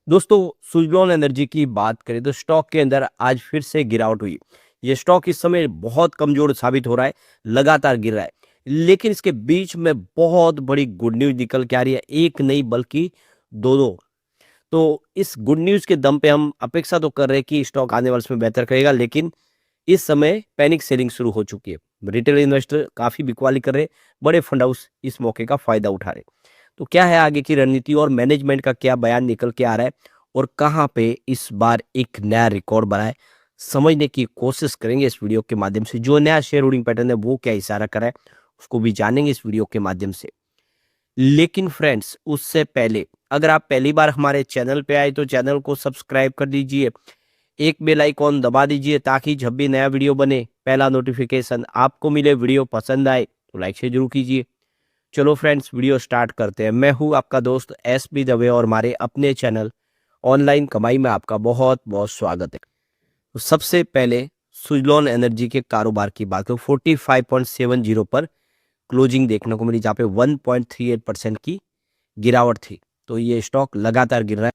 दोस्तों, सुज़लॉन एनर्जी की बात करें तो स्टॉक के अंदर आज फिर से गिरावट हुई। ये स्टॉक इस समय बहुत कमज़ोर साबित हो रहा है, लगातार गिर रहा है। लेकिन इसके बीच में बहुत बड़ी गुड न्यूज़ निकल के आ रही है, एक नहीं बल्कि 2-2। तो इस गुड न्यूज़ के दम पे हम अपेक्षा तो कर रहे हैं कि स्टॉक आने वाले समय बेहतर करेगा, लेकिन इस समय पैनिक सेलिंग शुरू हो चुकी है। रिटेल इन्वेस्टर काफ़ी बिकवाली कर रहे हैं, बड़े फंड हाउस इस मौके का फ़ायदा उठा रहे हैं। तो क्या है आगे की रणनीति और मैनेजमेंट का क्या बयान निकल के आ रहा है और कहाँ पे इस बार एक नया रिकॉर्ड बना है, समझने की कोशिश करेंगे इस वीडियो के माध्यम से। जो नया शेयर होल्डिंग पैटर्न है वो क्या इशारा कर रहा है, उसको भी जानेंगे इस वीडियो के माध्यम से। लेकिन फ्रेंड्स, उससे पहले अगर आप पहली बार हमारे चैनल पे आए तो चैनल को सब्सक्राइब कर दीजिए, एक बेल आइकॉन दबा दीजिए ताकि जब भी नया वीडियो बने पहला नोटिफिकेशन आपको मिले। वीडियो पसंद आए तो लाइक शेयर जरूर कीजिए। चलो फ्रेंड्स, वीडियो स्टार्ट करते हैं। मैं हूं आपका दोस्त एस बी दवे और हमारे अपने चैनल ऑनलाइन कमाई में आपका बहुत बहुत स्वागत है। तो सबसे पहले सुजलॉन एनर्जी के कारोबार की बात करूं, 45.70 पर क्लोजिंग देखने को मिली, जहाँ पे 1.38% की गिरावट थी। तो ये स्टॉक लगातार गिर रहा है।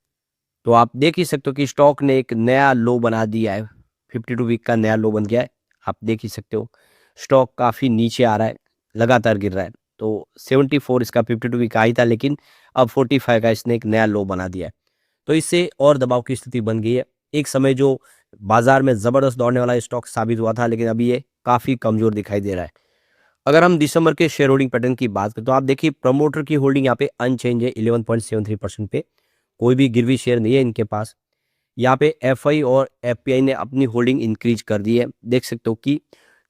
तो आप देख ही सकते हो कि स्टॉक ने एक नया लो बना दिया है, 52 वीक का नया लो बन गया है। आप देख ही सकते हो स्टॉक काफ़ी नीचे आ रहा है, लगातार गिर रहा है। तो 74 इसका 52 वीक हाई था, लेकिन अब 45 का इसने एक नया लो बना दिया है। तो इससे और दबाव की स्थिति बन गई है। एक समय जो बाजार में ज़बरदस्त दौड़ने वाला स्टॉक साबित हुआ था, लेकिन अभी ये काफ़ी कमज़ोर दिखाई दे रहा है। अगर हम दिसंबर के शेयर होल्डिंग पैटर्न की बात करें तो आप देखिए प्रमोटर की होल्डिंग यहाँ पे अनचेंज है 11.73% पे। कोई भी गिरवी शेयर नहीं है इनके पास। यहाँ पे एफआई और एफपीआई ने अपनी होल्डिंग इंक्रीज कर दी है। देख सकते हो कि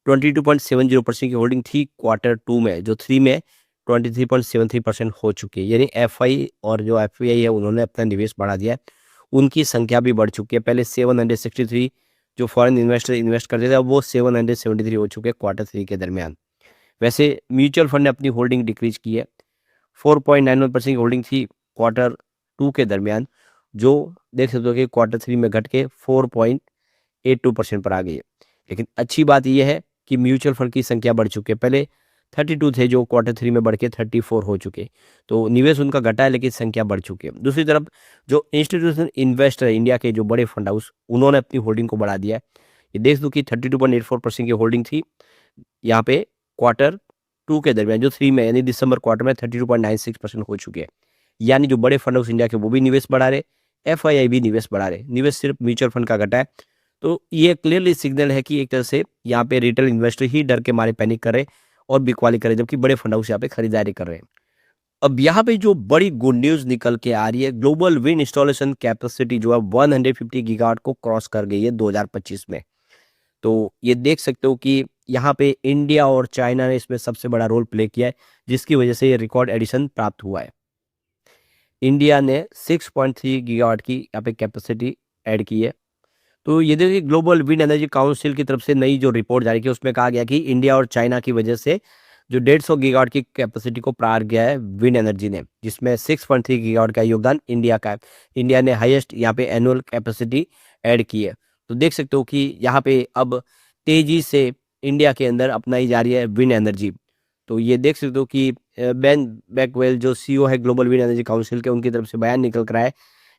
22.70% की होल्डिंग थी क्वार्टर 2 में, जो 3 में 23.73% हो चुकी है। यानी एफआई और जो एफपीआई है उन्होंने अपना निवेश बढ़ा दिया है। उनकी संख्या भी बढ़ चुकी है। पहले 763 जो फॉरेन इन्वेस्टर इन्वेस्ट करते थे, अब वो 773 हो चुके हैं क्वार्टर 3 के दरमियान। वैसे म्यूचुअल फंड ने अपनी होल्डिंग डिक्रीज की है। 4.91% की होल्डिंग थी क्वार्टर 2 के दरमियान, जो देख सकते हो कि क्वार्टर 3 में घट के 4.82% पर आ गई है। लेकिन अच्छी बात यह है कि म्यूचुअल फंड की संख्या बढ़ चुकी है। पहले 32 थे, जो क्वार्टर 3 में बढ़ के 34 हो चुके। तो निवेश उनका घटा है, लेकिन संख्या बढ़ चुकी है। दूसरी तरफ जो इंस्टीट्यूशनल इन्वेस्टर है इंडिया के, जो बड़े फंड हाउस, उन्होंने अपनी होल्डिंग को बढ़ा दिया है। ये देख दो कि 32.84% की होल्डिंग थी यहाँ पे क्वार्टर 2 के दरमियान, जो 3 में यानी दिसंबर क्वार्टर में 32.96% हो चुके हैं। यानी जो बड़े फंड हाउस इंडिया के वो भी निवेश बढ़ा रहे, एफआईआई भी निवेश बढ़ा रहे। निवेश सिर्फ म्यूचुअल फंड का घटा है। तो ये क्लियरली सिग्नल है कि एक तरह से यहाँ पे रिटेल इन्वेस्टर ही डर के मारे पैनिक कर रहे और बिकवाली कर रहे, जबकि बड़े फंड हाउस यहाँ पे खरीदारी कर रहे हैं। अब यहाँ पे जो बड़ी गुड न्यूज निकल के आ रही है, ग्लोबल विंड इंस्टॉलेशन कैपेसिटी जो है 150 गीगावाट को क्रॉस कर गई है 2025 में। तो ये देख सकते हो कि यहाँ पे इंडिया और चाइना ने इसमें सबसे बड़ा रोल प्ले किया है, जिसकी वजह से ये रिकॉर्ड एडिशन प्राप्त हुआ है। इंडिया ने 6.3 गीगावाट की यहाँ पे कैपेसिटी ऐड की है। तो ये देखिए, ग्लोबल विंड एनर्जी काउंसिल की तरफ से नई जो रिपोर्ट जारी की, उसमें कहा गया कि इंडिया और चाइना की वजह से जो 150 गीगावाट की कैपेसिटी को पार किया है विंड एनर्जी ने, जिसमें 6.3 गीगावाट का योगदान इंडिया का है। इंडिया ने हाईएस्ट यहाँ पे एनुअल कैपेसिटी ऐड की है। तो देख सकते हो कि यहाँ पे अब तेजी से इंडिया के अंदर अपनाई जा रही है विंड एनर्जी। तो ये देख सकते हो कि बेन बैकवेल जो सीईओ है ग्लोबल विंड एनर्जी काउंसिल के, उनकी तरफ से बयान निकल कर आया है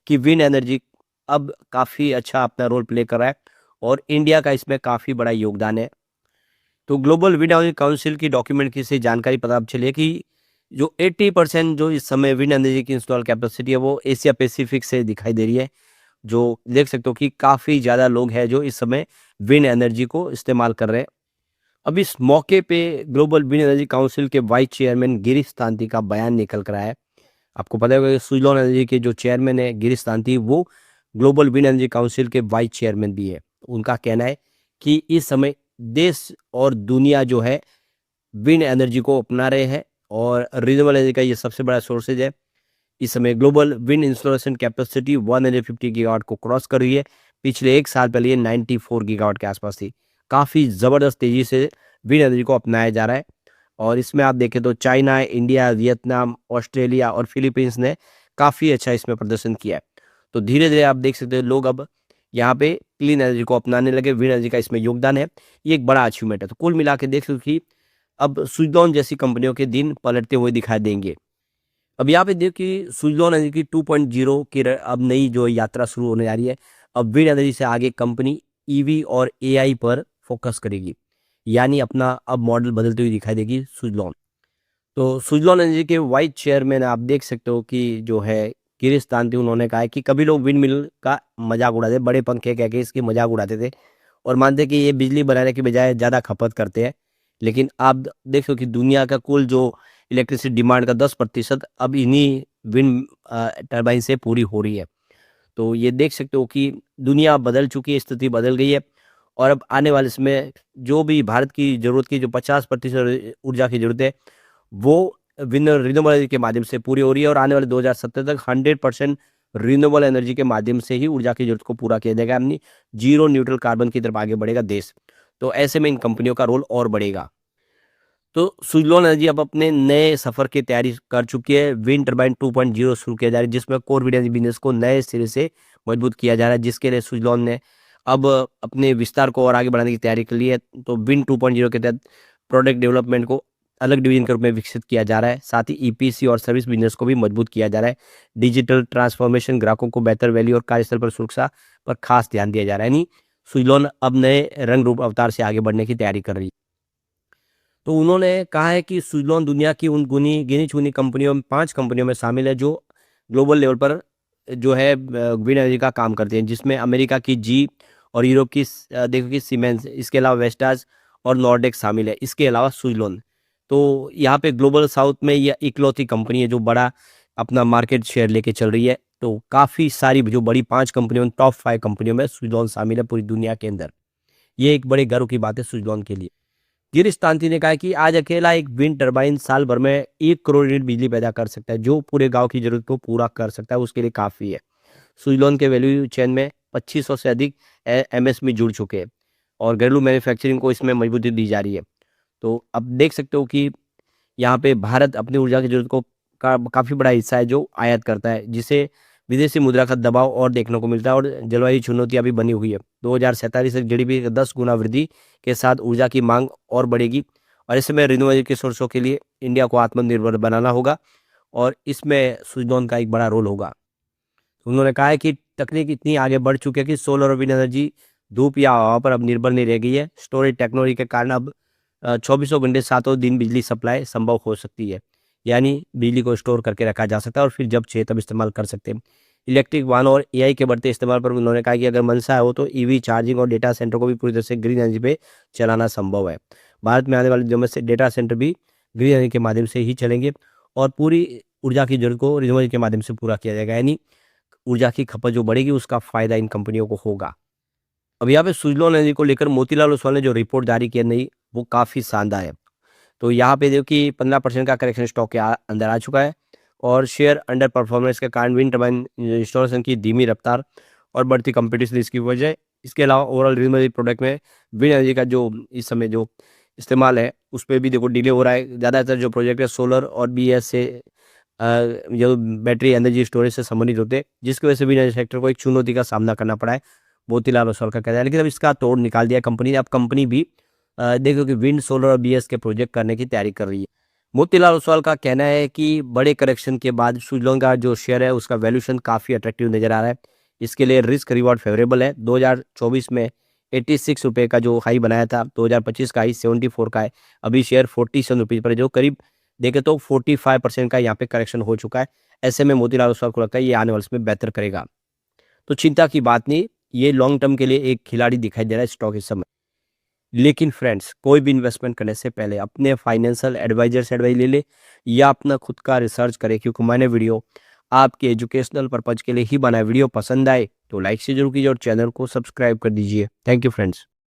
कि विंड एनर्जी अब काफ़ी अच्छा अपना रोल प्ले कर रहा है और इंडिया का इसमें काफ़ी बड़ा योगदान है। तो ग्लोबल विंड एनर्जी काउंसिल की डॉक्यूमेंट की से जानकारी पता चली है कि जो 80% जो इस समय विंड एनर्जी की इंस्टॉल कैपेसिटी है वो एशिया पैसिफिक से दिखाई दे रही है। जो देख सकते हो कि काफ़ी ज़्यादा लोग हैं जो इस समय विंड एनर्जी को इस्तेमाल कर रहे हैं। अब इस मौके पे ग्लोबल विंड एनर्जी काउंसिल के वाइस चेयरमैन गिरीश तांती का बयान निकल कर आया है। आपको पता होगा कि सुजलॉन एनर्जी के जो चेयरमैन है गिरीश तांती, वो ग्लोबल विंड एनर्जी काउंसिल के वाइस चेयरमैन भी है। उनका कहना है कि इस समय देश और दुनिया जो है विंड एनर्जी को अपना रहे हैं और रिन्यूएबल एनर्जी का ये सबसे बड़ा सोर्सेज है। इस समय global wind installation capacity 150 gigawatt को क्रॉस कर रही है। पिछले एक साल पहले ये 94 गीगावाट के आसपास थी। काफ़ी ज़बरदस्त तेज़ी से विंड एनर्जी को अपनाया जा रहा है। और इसमें आप देखें तो चाइना, इंडिया, वियतनाम, ऑस्ट्रेलिया और फिलीपींस ने काफ़ी अच्छा इसमें प्रदर्शन किया है। तो धीरे धीरे आप देख सकते हैं लोग अब यहाँ पे क्लीन एनर्जी को अपनाने लगे। विंड एनर्जी का इसमें योगदान है, ये एक बड़ा अचीवमेंट है। तो कुल मिला के देख सकते कि अब सुजलॉन जैसी कंपनियों के दिन पलटते हुए दिखाई देंगे। अब यहाँ पे देखिए सुजलॉन एनर्जी की 2.0 की अब नई जो यात्रा शुरू होने जा रही है। अब विंड एनर्जी से आगे कंपनी ईवी और एआई पर फोकस करेगी, यानी अपना अब मॉडल बदलती हुई दिखाई देगी सुजलॉन। तो सुजलॉन एनर्जी के वाइस चेयरमैन आप देख सकते हो कि जो है गिरीश तांती, उन्होंने कहा है कि कभी लोग विंड मिल का मजाक उड़ाते, बड़े पंखे कह के इसकी मजाक उड़ाते थे और मानते कि ये बिजली बनाने की बजाय ज़्यादा खपत करते हैं। लेकिन आप देख सकते हो कि दुनिया का कुल जो इलेक्ट्रिसिटी डिमांड का 10% अब इन्हीं विंड टरबाइन से पूरी हो रही है। तो ये देख सकते हो कि दुनिया बदल चुकी है, स्थिति बदल गई है और अब आने वाले समय जो भी भारत की ज़रूरत की जो 50% ऊर्जा की ज़रूरत है, वो रिन्यूएबल एनर्जी के माध्यम से पूरी हो रही है और आने वाले 2070 तक 100% रिन्यूएबल एनर्जी के माध्यम से ही ऊर्जा की ज़रूरत को पूरा किया जाएगा, यानी जीरो न्यूट्रल कार्बन की तरफ आगे बढ़ेगा देश। तो ऐसे में इन कंपनियों का रोल और बढ़ेगा। तो सुजलॉन एनर्जी अब अपने नए सफर की तैयारी कर चुकी है। विंड टरबाइन 2.0 शुरू किया जा रहा है, जिसमें कोर विंड एनर्जी बिजनेस को नए सिरे से मजबूत किया जा रहा है, जिसके लिए सुजलॉन ने अब अपने विस्तार को और आगे बढ़ाने की तैयारी कर ली है। तो विंड 2.0 के तहत प्रोडक्ट डेवलपमेंट को अलग डिवीजन के रूप में विकसित किया जा रहा है। साथ ही ईपीसी और सर्विस बिजनेस को भी मजबूत किया जा रहा है। डिजिटल ट्रांसफॉर्मेशन, ग्राहकों को बेहतर वैल्यू और कार्यस्थल पर सुरक्षा पर खास ध्यान दिया जा रहा है। यानी सुजलॉन अब नए रंग रूप अवतार से आगे बढ़ने की तैयारी कर रही है। तो उन्होंने कहा है कि सुजलॉन दुनिया की उन गिनी चुनी कंपनियों में 5 कंपनियों में शामिल है जो ग्लोबल लेवल पर जो है विंड एनर्जी का काम करती हैं, जिसमें अमेरिका की जी और यूरोप की देखो कि सीमेंस, इसके अलावा वेस्टाज और नॉर्डेक शामिल है, इसके अलावा सुजलॉन। तो यहाँ पे ग्लोबल साउथ में यह इकलौती कंपनी है जो बड़ा अपना मार्केट शेयर लेके चल रही है। तो काफ़ी सारी जो बड़ी 5 कंपनियों में टॉप 5 कंपनियों में सुजलॉन शामिल है पूरी दुनिया के अंदर। ये एक बड़े गर्व की बात है सुजलॉन के लिए। गिरीश तांती ने कहा कि आज अकेला एक विंड टरबाइन साल भर में 1 करोड़ यूनिट बिजली पैदा कर सकता है, जो पूरे गांव की जरूरत को पूरा कर सकता है, उसके लिए काफ़ी है। सुजलॉन के वैल्यू चेन में 2500 से अधिक एमएसएमई जुड़ चुके हैं और घरेलू मैन्युफैक्चरिंग को इसमें मजबूती दी जा रही है। तो अब देख सकते हो कि यहाँ पे भारत अपनी ऊर्जा की जरूरत को काफ़ी बड़ा हिस्सा है जो आयात करता है, जिसे विदेशी मुद्रा का दबाव और देखने को मिलता है और जलवायु चुनौतियाँ भी बनी हुई है। 2047 तक जीडीपी 10 गुना वृद्धि के साथ ऊर्जा की मांग और बढ़ेगी और ऐसे में रिन्यूएबल के सोर्सों के लिए इंडिया को आत्मनिर्भर बनाना होगा और इसमें सुजलॉन का एक बड़ा रोल होगा। उन्होंने कहा है कि तकनीक इतनी आगे बढ़ चुकी है कि सोलर और विंड एनर्जी धूप या हवा पर अब निर्भर नहीं रह गई है। स्टोरेज टेक्नोलॉजी के कारण अब 24 घंटे सातों दिन बिजली सप्लाई संभव हो सकती है, यानी बिजली को स्टोर करके रखा जा सकता है और फिर जब चाहिए तब इस्तेमाल कर सकते हैं। इलेक्ट्रिक वाहनों और एआई के बढ़ते इस्तेमाल पर उन्होंने कहा कि अगर मंशा हो तो ईवी चार्जिंग और डेटा सेंटर को भी पूरी तरह से ग्रीन एनर्जी पे चलाना संभव है। भारत में आने वाले दिनों में से डेटा सेंटर भी ग्रीन एनर्जी के माध्यम से ही चलेंगे और पूरी ऊर्जा की जरूरत को रिन्यूएबल के माध्यम से पूरा किया जाएगा, यानी ऊर्जा की खपत जो बढ़ेगी उसका फायदा इन कंपनियों को होगा। अब यहाँ पे सुजलॉन एनर्जी को लेकर मोतीलाल ओसवाल ने जो रिपोर्ट जारी की है नई, वो काफ़ी शानदार है। तो यहाँ पे देखो कि 15% का करेक्शन स्टॉक के अंदर आ चुका है और शेयर अंडर परफॉर्मेंस के कारण विंड टरबाइन इंस्टॉलेशन की धीमी रफ्तार और बढ़ती कंपटीशन इसकी वजह। इसके अलावा ओवरऑल रिन्यूएबल प्रोडक्ट में विंड एनर्जी का जो इस समय जो इस्तेमाल है उस पर भी देखो डिले हो रहा है। ज़्यादातर जो प्रोजेक्ट है सोलर और बीएस से जो बैटरी एनर्जी स्टोरेज से संबंधित होते हैं, जिसकी वजह से विंड एनर्जी सेक्टर को एक चुनौती का सामना करना पड़ा है, मोतीलाल ओसवाल का कहना है। लेकिन अब इसका तोड़ निकाल दिया कंपनी ने। अब कंपनी भी देखो कि विंड, सोलर और बीएस के प्रोजेक्ट करने की तैयारी कर रही है। मोतीलाल ओसवाल का कहना है कि बड़े करेक्शन के बाद सुजलॉन का जो शेयर है उसका वैल्यूएशन काफ़ी अट्रैक्टिव नजर आ रहा है। इसके लिए रिस्क रिवॉर्ड फेवरेबल है। 2024 में 86 रुपये का जो हाई बनाया था, 2025 का हाई 74 का है। अभी शेयर 47 रुपीज़ पर है, जो करीब देखे तो 45% का यहाँ पे करेक्शन हो चुका है। ऐसे में मोतीलाल ओसवाल को लगता है ये आने वाले समय बेहतर करेगा। तो चिंता की बात नहीं, ये लॉन्ग टर्म के लिए एक खिलाड़ी दिखाई दे रहा है स्टॉक इस समय। लेकिन फ्रेंड्स, कोई भी इन्वेस्टमेंट करने से पहले अपने फाइनेंशियल एडवाइजर से एडवाइस ले ले या अपना खुद का रिसर्च करें, क्योंकि मैंने वीडियो आपके एजुकेशनल पर्पज के लिए ही बनाया। वीडियो पसंद आए तो लाइक से जरूर कीजिए और चैनल को सब्सक्राइब कर दीजिए। Thank you friends.